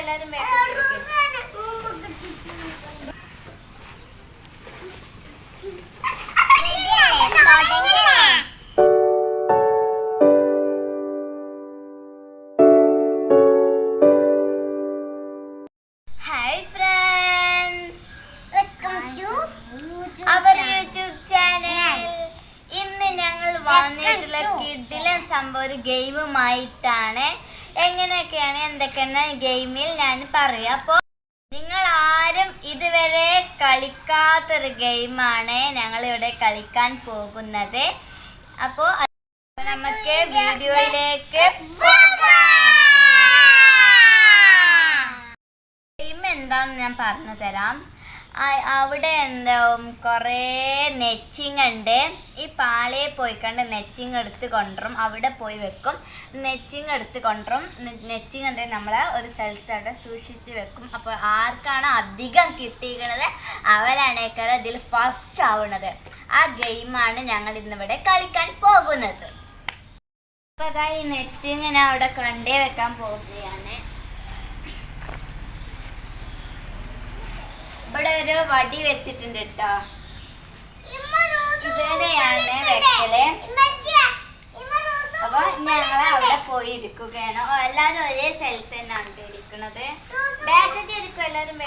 എല്ലാരും hi friends, welcome to our YouTube channel. ഇന്ന് ഞങ്ങൾ വന്നിട്ടുള്ള കിഡിലെ സംഭവം ഒരു ഗെയിമുമായിട്ടാണ്. എങ്ങനെയൊക്കെയാണ് എന്തൊക്കെയാണ് ഗെയിമിൽ ഞാൻ പറയാം. അപ്പോൾ നിങ്ങൾ ആരും ഇതുവരെ കളിക്കാത്തൊരു ഗെയിമാണ് ഞങ്ങളിവിടെ കളിക്കാൻ പോകുന്നത്. അപ്പോൾ നമുക്ക് വീഡിയോയിലേക്ക് ഗെയിം എന്താന്ന് ഞാൻ പറഞ്ഞു തരാം. അവിടെ എന്താ കുറേ നെച്ചിങ് ഉണ്ട്. ഈ പാളയെ പോയി കണ്ട് നെച്ചിങ് എടുത്ത് കൊണ്ടുവരും, അവിടെ പോയി വെക്കും. നെച്ചിങ് എടുത്ത് കൊണ്ടുവരും. നെച്ചിങ് ഉണ്ടെങ്കിൽ നമ്മൾ ഒരു സ്ഥലത്തവിടെ സൂക്ഷിച്ച് വെക്കും. അപ്പോൾ ആർക്കാണ് അധികം കിട്ടിയിരിക്കുന്നത് അവരാണേക്കാൾ ഇതിൽ ഫസ്റ്റ് ആവുന്നത്. ആ ഗെയിമാണ് ഞങ്ങൾ ഇന്നിവിടെ കളിക്കാൻ പോകുന്നത്. അപ്പോൾ അതാ ഈ നെച്ചിങ് ഞാൻ അവിടെ കൊണ്ടേ വെക്കാൻ പോവുകയാണ്. ഇവിടെ ഒരു വടി വെച്ചിട്ടുണ്ട് കേട്ടോ. ഇവിടെയാണ് വെക്കല്. അപ്പൊ ഞങ്ങൾ അവിടെ പോയി ഇരിക്കുകയാണ്. എല്ലാരും ഒരേ സ്ഥലത്ത് തന്നെയാണ് ഇരിക്കുന്നത്. ബാഗൊക്കെ ഇരിക്കും, എല്ലാരും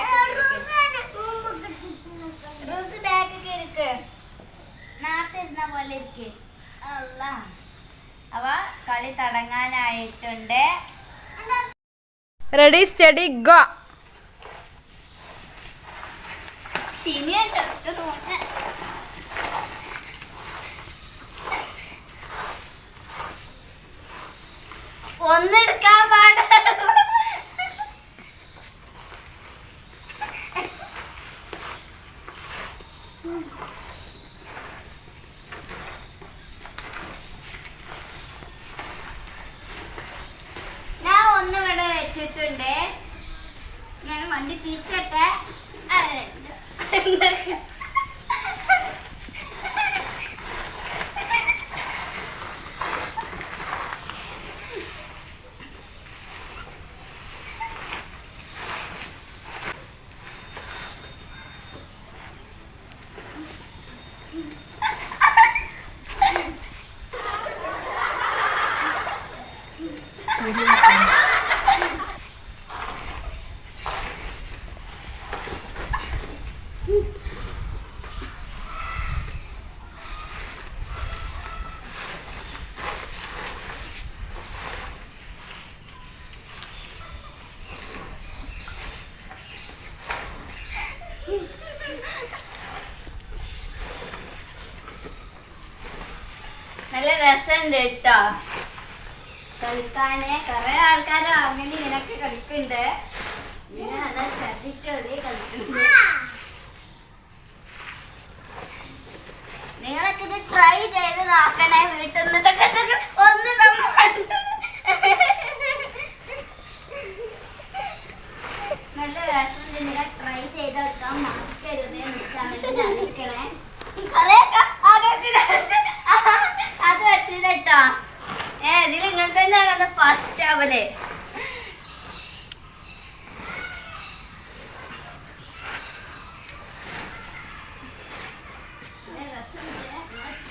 റൂസ് ബാഗൊക്കെ ഇരിക്ക്, നാട്ടിരുന്ന പോലെ ഇരിക്ക്. അല്ല, അവ കളി തുടങ്ങാനായിട്ടുണ്ട്. Ready steady go. ഒന്നെടുക്കാൻ പാടില്ല. ഞാൻ ഒന്നിവിടെ വെച്ചിട്ടുണ്ട്. ഞാൻ വണ്ടി തിരിച്ചട്ടെ. നല്ല രസമുണ്ട് കേട്ടോ കളിക്കാന്. കുറെ ആൾക്കാർ അങ്ങനെ ഇങ്ങനൊക്കെ കളിക്കുന്നുണ്ട്. ഇങ്ങനെ നല്ല ശ്രദ്ധിച്ചോളി കളിക്കുന്നുണ്ട്. നിങ്ങളൊക്കെ ഇത് ട്രൈ ചെയ്ത് നോക്കണേ വീട്ടിൽ നിന്ന്. ഒന്ന് നല്ല രസമുണ്ട്. നിങ്ങൾ ട്രൈ ചെയ്ത് നോക്കാൻ മറക്കരുത്. ചാനലിൽ അറിയിക്കണേ. അത് വെച്ചിട്ടോ ഇതിൽ നിങ്ങൾക്ക് തന്നെയാണ് ഫസ്റ്റ് ആവല്.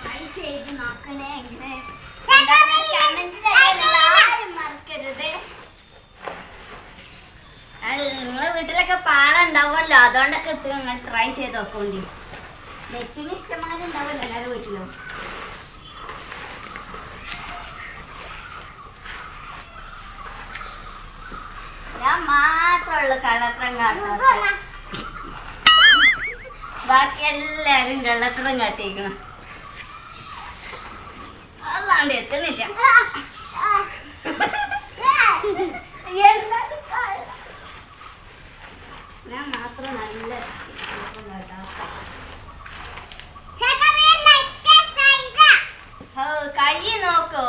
ട്രൈ ചെയ്ത് നോക്കണേ. എങ്ങനെ മറക്കരുത്. നിങ്ങളെ വീട്ടിലൊക്കെ പാള ഉണ്ടാവുമല്ലോ, അതുകൊണ്ടൊക്കെ എടുത്ത് നിങ്ങൾ ട്രൈ ചെയ്ത് നോക്കോണ്ടി. നെറ്റിന് ഇഷ്ടമാരുണ്ടാവുമല്ലോ എല്ലാവരും വീട്ടിലും. ഞാൻ മാത്രമുള്ള കളത്രം കാട്ടുന്നത്, ബാക്കി എല്ലാരും കള്ളത്തരം കാട്ടിയിരിക്കണം. അല്ലാണ്ട് എത്തുന്നില്ല. ഞാൻ മാത്രം നല്ല കൈ നോക്കോ,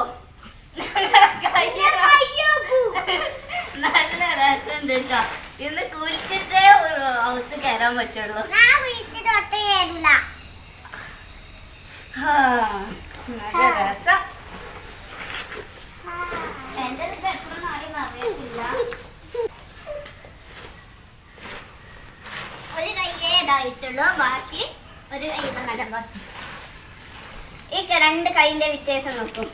നല്ല രസമുണ്ട് കേട്ടോ. ഇന്ന് കുളിച്ചിട്ടേ അകത്ത് കയറാൻ പറ്റുള്ളൂ. നല്ല രസം. എന്റെ എത്ര നാളെ അറിയത്തില്ല. ആയിട്ടുള്ളൂ. ബാക്കി ഒരു കൈ നല്ല ഈ രണ്ട് കൈന്റെ വ്യത്യാസം നോക്കും.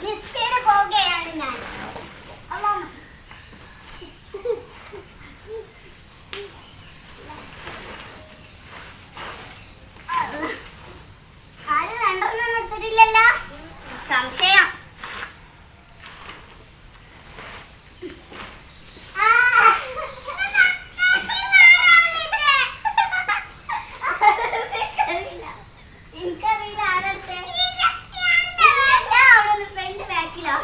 നിസ്കേട് പോകുകയാണ് ഞാൻ. ആരും രണ്ടെണ്ണം എടുത്തിട്ടില്ലല്ലോ, സംശയം. എനിക്കറിയില്ല ആരടുത്തെ ഫ്രണ്ട് ബാക്കിലോ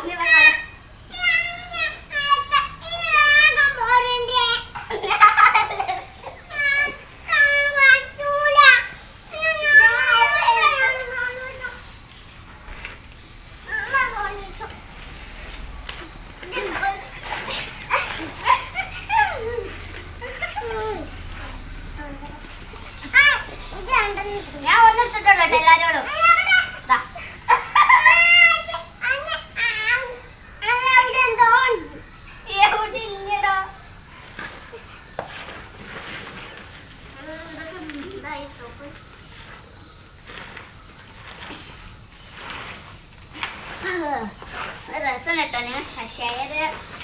ഞാൻ ഒന്നെടുത്തിട്ടുള്ളൂ എല്ലാരോടും. രസം കേട്ടോ, നിങ്ങൾ ഷെയർ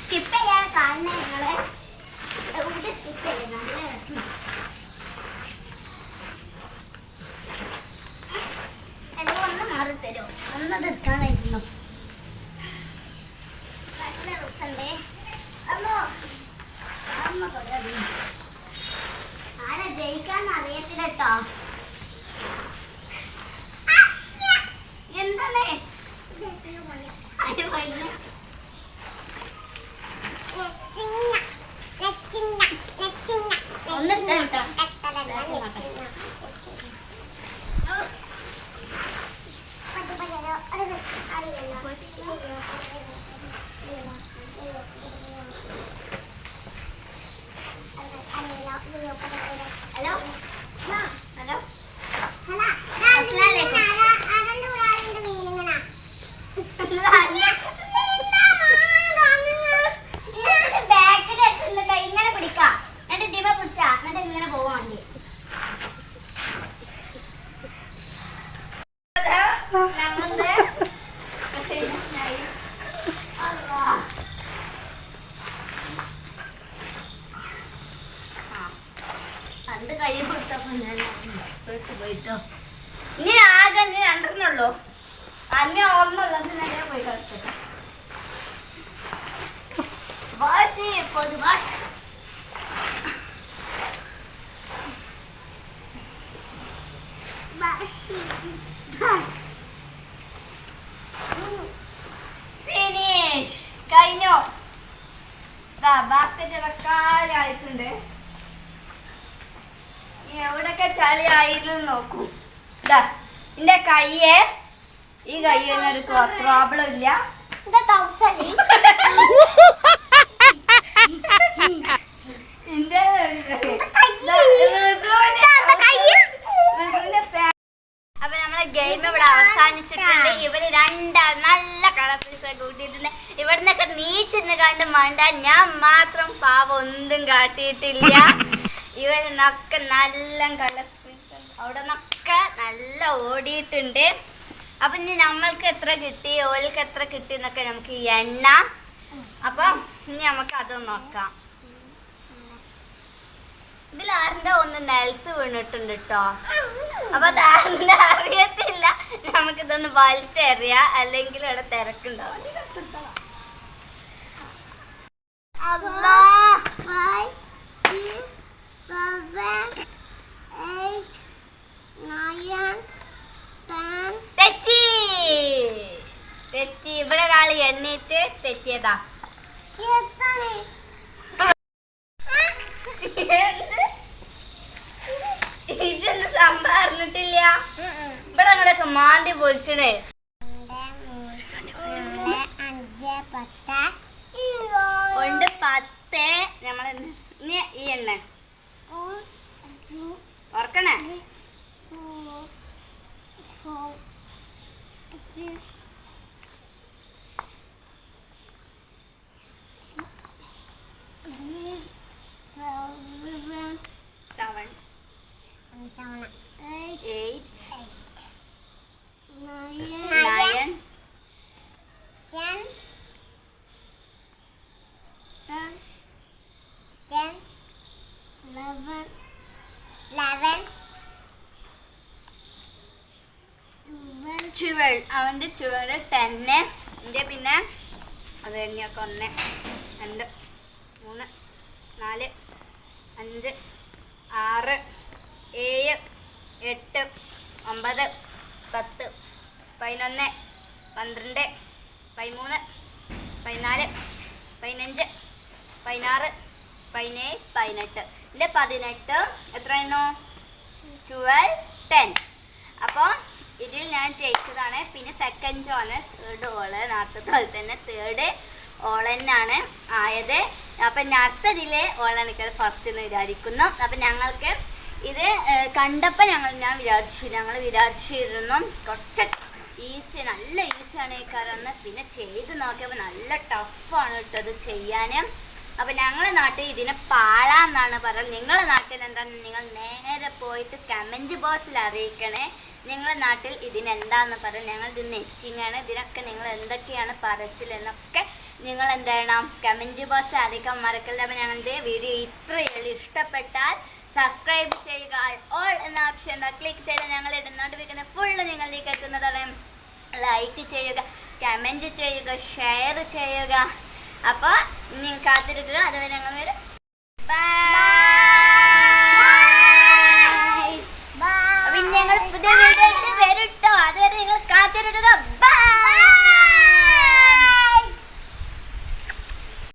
സ്കിപ്പ് ചെയ്യാൻ കാണുന്ന നിങ്ങളെ സ്കിപ്പ് ചെയ്യുന്ന നല്ല രസം. ഒന്ന് മാറി തരുമോ? ഒന്നത് എടുക്കാനായിരുന്നു. നല്ല രസമുണ്ടേ. അമ്മോ അമ്മ ആരെ ജയിക്കാന്ന് അറിയത്തില്ല കേട്ടോ. എന്താണ് ഹലോ ഹലോ ഇങ്ങനെ പിടിക്കാം, എന്നിട്ട് ദിവ പിടിച്ചാ എന്നിട്ട് ഇങ്ങനെ പോവാണ്ടി. പണ്ട് കൈ കൊടുത്തപ്പോ ഞാൻ പോയിട്ടോ. ഇനി ആകെ നീ രണ്ടെണ്ണുള്ളൂ, അന്നെ ഒന്നുള്ളത് നേരെ പോയി കളിക്കട്ടെ. വാശി പൊതു വാശി. ഫിനിഷ് കഴിഞ്ഞു. ബാസ്കറ്റ് കാലായിട്ടുണ്ട്. എവിടൊക്കെ ചളി ആയിരുന്നു നോക്കൂ. എന്റെ കയ്യെ ഈ കയ്യൊരു പ്രോബ്ലം ഇല്ല. അപ്പൊ നമ്മളെ ഗെയിം ഇവിടെ അവസാനിച്ചിട്ടുണ്ട്. ഇവര് രണ്ടാൾ നല്ല കളർ പീസൊക്കെ കൂട്ടിയിട്ടുണ്ട്. ഇവിടുന്നൊക്കെ നീച്ചെന്ന് കണ്ട് വേണ്ട, ഞാൻ മാത്രം പാവം ഒന്നും കാട്ടിയിട്ടില്ല. ഇവരൊക്കെ നല്ല കളർ പീസ് അവിടെ നിന്നൊക്കെ നല്ല ഓടിയിട്ടുണ്ട്. അപ്പൊ ഇനി നമ്മൾക്ക് എത്ര കിട്ടി, ഓൾക്ക് എത്ര കിട്ടി എന്നൊക്കെ നമുക്ക് എണ്ണാം. അപ്പൊ ഇനി നമുക്ക് അതൊന്ന് നോക്കാം. ഇതിൽ ആരുടെ ഒന്ന് നിലത്ത് വീണിട്ടുണ്ട് കേട്ടോ. അപ്പൊ അതാരുടെ അറിയത്തില്ല. നമുക്കിതൊന്ന് വലിച്ചെറിയാം, അല്ലെങ്കിൽ ഇവിടെ തിരക്കുണ്ടാവും. അല്ലാ, 5 6 7 8 9 10. തെറ്റി തെറ്റി. ഇവിടെ ഒരാൾ എണ്ണീറ്റ് തെറ്റിയതാ. ഇതൊന്നും സംഭവം അറിഞ്ഞിട്ടില്ല. ഇവിടെ അങ്ങോട്ടൊക്കെ മാന്തി പൊളിച്ചണേ. 10 നമ്മളെ ഈ എണ്ണ ഓർക്കണേ. 7 അവൻ്റെ 10. എൻ്റെ പിന്നെ അത് കഴിഞ്ഞൊക്കെ 1 2 3 4 5 6 7 8 9 10 11 12 13 14 15 16 17 18. എൻ്റെ 18 എത്രയായിരുന്നു? 12 10. അപ്പോൾ ഇതിൽ ഞാൻ ജയിച്ചതാണ്. പിന്നെ സെക്കൻഡ് ഓള്, തേർഡ് ഓള്, നേരത്തെ പോലെ തന്നെ തേർഡ് ഓൾ തന്നെയാണ് ആയത്. അപ്പം അടുത്തതിൽ ഓളാണ് എനിക്കത് ഫസ്റ്റ് എന്ന് വിചാരിക്കുന്നു. അപ്പം ഞങ്ങൾക്ക് ഇത് കണ്ടപ്പോൾ ഞങ്ങൾ വിചാരിച്ചിരുന്നു കുറച്ച് ഈസി, നല്ല ഈസിയാണ് ഈ കാരണം. പിന്നെ ചെയ്ത് നോക്കിയപ്പോൾ നല്ല ടഫാണ് ഇട്ടത് ചെയ്യാൻ. അപ്പം ഞങ്ങളുടെ നാട്ടിൽ ഇതിനെ പാള എന്നാണ് പറയുന്നത്. നിങ്ങളുടെ നാട്ടിൽ എന്താണ് നിങ്ങൾ നേരെ പോയിട്ട് കമൻറ്റ് ബോക്സിൽ അറിയിക്കണേ. നിങ്ങളുടെ നാട്ടിൽ ഇതിനെന്താണെന്ന് പറയും. ഞങ്ങൾ ഇത് നെച്ചിങ്ങാണ്. ഇതിനൊക്കെ നിങ്ങൾ എന്തൊക്കെയാണ് പറച്ചിലെന്നൊക്കെ നിങ്ങൾ എന്ത് ചെയ്യണം? കമൻറ്റ് ബോക്സിൽ അറിയിക്കാൻ മറക്കരുത്. അപ്പം ഞങ്ങളുടെ വീഡിയോ ഇത്രയുള്ളൂ. ഇഷ്ടപ്പെട്ടാൽ സബ്സ്ക്രൈബ് ചെയ്യുക. ഓൾ എന്ന ഓപ്ഷൻ ക്ലിക്ക് ചെയ്ത് ഞങ്ങൾ നോട്ടിഫിക്കേഷൻ ഫുള്ള് നിങ്ങളിലേക്ക് എത്തുന്നതാണ്. ലൈക്ക് ചെയ്യുക, കമൻറ്റ് ചെയ്യുക, ഷെയർ ചെയ്യുക. അപ്പോൾ നിങ്ങൾ കാത്തിരിക്കുക. അതുവരെ ഞങ്ങൾ വരും. പിന്നെ ഞങ്ങൾ പുതിയ വീഡിയോ വരും കേട്ടോ. അതുവരെ നിങ്ങൾ കാത്തിരിക്കുക.